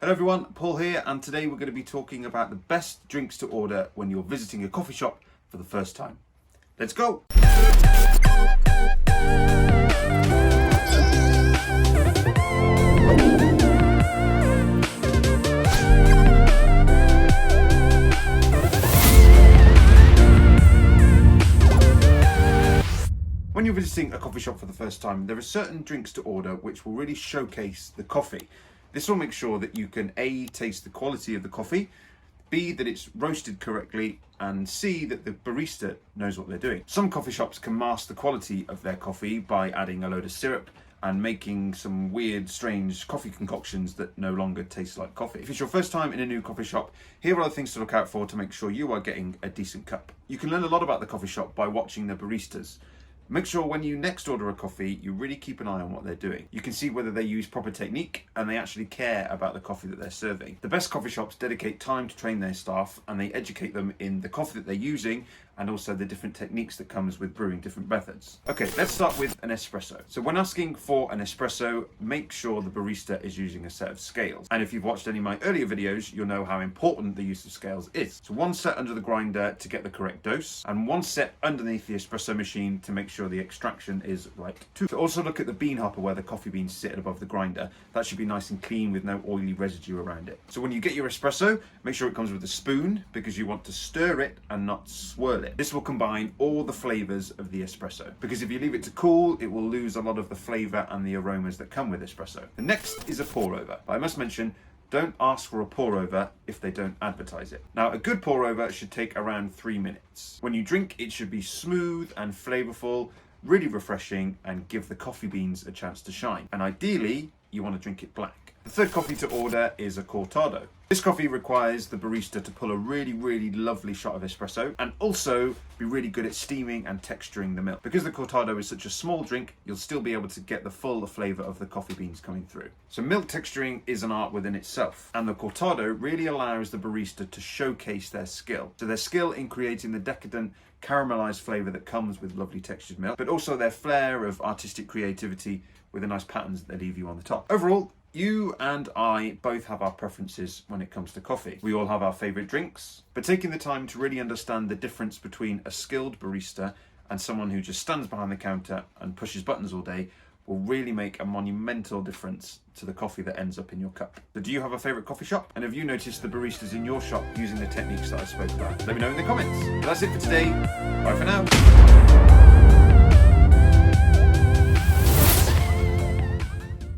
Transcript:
Hello everyone, Paul here, and today we're going to be talking about the best drinks to order when you're visiting a coffee shop for the first time. Let's go! When you're visiting a coffee shop for the first time, there are certain drinks to order which will really showcase the coffee. This will make sure that you can A, taste the quality of the coffee, B, that it's roasted correctly, and C, that the barista knows what they're doing. Some coffee shops can mask the quality of their coffee by adding a load of syrup and making some weird, strange coffee concoctions that no longer taste like coffee. If it's your first time in a new coffee shop, here are the things to look out for to make sure you are getting a decent cup. You can learn a lot about the coffee shop by watching the baristas. Make sure when you next order a coffee, you really keep an eye on what they're doing. You can see whether they use proper technique and they actually care about the coffee that they're serving. The best coffee shops dedicate time to train their staff and they educate them in the coffee that they're using and also the different techniques that comes with brewing different methods. Okay, let's start with an espresso. So when asking for an espresso, make sure the barista is using a set of scales. And if you've watched any of my earlier videos, you'll know how important the use of scales is. So one set under the grinder to get the correct dose and one set underneath the espresso machine to make sure the extraction is right too. So also look at the bean hopper where the coffee beans sit above the grinder. That should be nice and clean with no oily residue around it. So when you get your espresso, make sure it comes with a spoon because you want to stir it and not swirl it. This will combine all the flavors of the espresso because if you leave it to cool, it will lose a lot of the flavor and the aromas that come with espresso. The next is a pour over. But I must mention, don't ask for a pour over if they don't advertise it. Now, a good pour over should take around 3 minutes. When you drink, it should be smooth and flavorful, really refreshing, and give the coffee beans a chance to shine. And ideally, you want to drink it black. The third coffee to order is a cortado. This coffee requires the barista to pull a really lovely shot of espresso and also be really good at steaming and texturing the milk. Because the cortado is such a small drink, you'll still be able to get the full flavour of the coffee beans coming through. So milk texturing is an art within itself, and the cortado really allows the barista to showcase their skill. So their skill in creating the decadent caramelized flavour that comes with lovely textured milk, but also their flair of artistic creativity with the nice patterns that they leave you on the top. Overall, you and I both have our preferences when it comes to coffee. We all have our favourite drinks, but taking the time to really understand the difference between a skilled barista and someone who just stands behind the counter and pushes buttons all day will really make a monumental difference to the coffee that ends up in your cup. So do you have a favourite coffee shop? And have you noticed the baristas in your shop using the techniques that I spoke about? Let me know in the comments. But that's it for today. Bye for now.